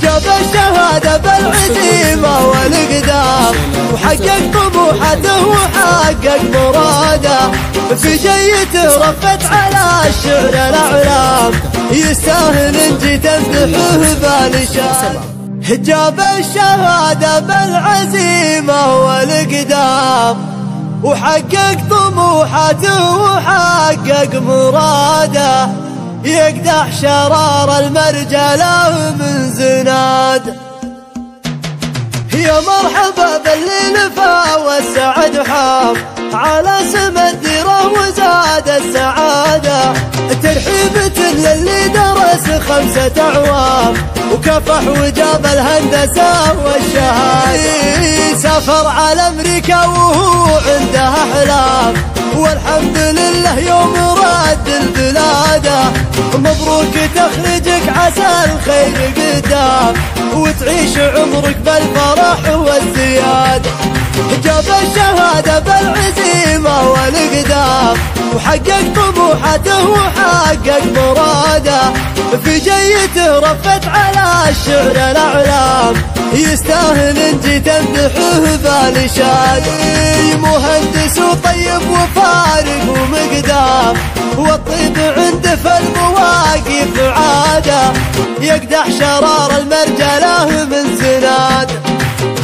جاب الشهادة بالعزيمة والإقدام، وحقق طموحاته وحقق مراده، في جيته رفت على الشعر الأعلام، يستاهل إن جيت امدحه بالشان. جاب الشهادة بالعزيمة والإقدام، وحقق طموحاته وحقق مراده، يقدح شرار المرجله من زناد. يا مرحبا باللي لفا والسعد حام على سما الديره وزاد السعاده، ترحيبة للي درس 5 أعوام وكفح وجاب الهندسة والشهادة، سافر على أمريكا وهو عنده أحلام، والحمد لله يوم رد البلادة. مبروك تخرجك عسى الخير قدام، وتعيش عمرك بالفرح والزيادة. جاب الشهادة بالعزيمة والإقدام، وحقق طموحاته وحقق مراده، في جيته رفت على الشعر الأعلام، يستاهل إن جيت امدحه بالشان. مهندس وطيب وفارق ومقدام، والطيب عنده في المواقف عاده، يقدح شرار المرجله من زناد.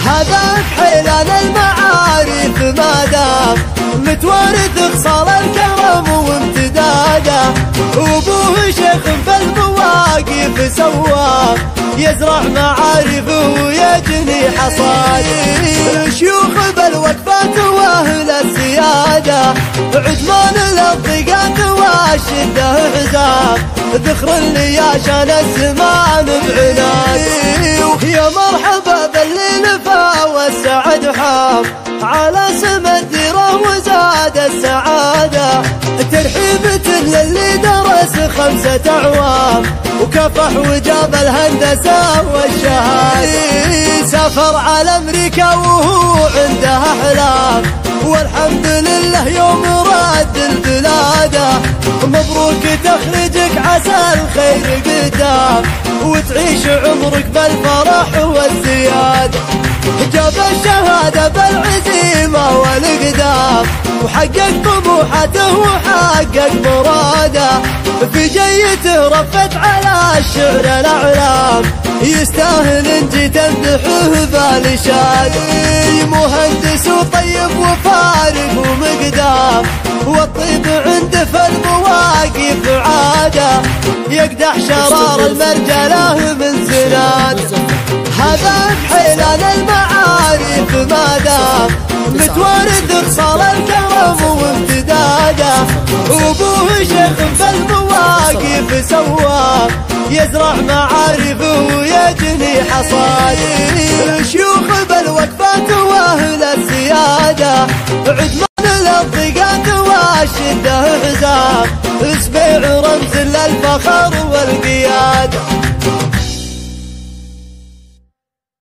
هذا بحيلان المعارف ما دام، متوارث خصال الكرم وامتداده، وابوه شيخ في المواقف سواه، يزرع معارفه ويجني حصاده. شيوخ بالوقفات واهل السياده، عثمان الاضيقات والشده حزام، ذخر اللي عشان الزمان بعناد. يا مرحبا باللي لفا والسعد حام على سما الديره وزاد السعاده، ترحيبة للي درس 5 أعوام وكفح وجاب الهندسة والشهادة، سافر على أمريكا وهو عنده أحلام، والحمد لله يوم رد البلادة. مبروك تخرجك عسى الخير قدام، وتعيش عمرك بالفرح والزيادة. جاب الشهادة بالعزيمة والإقدام، وحقق طموحاته وحقق مراده، في جيته رفت على الشعر الأعلام، يستاهل إن جيت امدحه بالشان. مهندس وطيب وفارق ومقدام، والطيب عنده في المواقف عاده، يقدح شرار المرجله من زناد. هذا بحيلان المعارف ما دام، متوارث خصال الكرم وامتداده، وابوه شيخ في المواقف سواه، يزرع معارفه ويجني حصاده. شيوخ بالوقفات واهل السياده، عثمان الاضيقات والشده حزام، اسبيع رمز للفخر والقياده.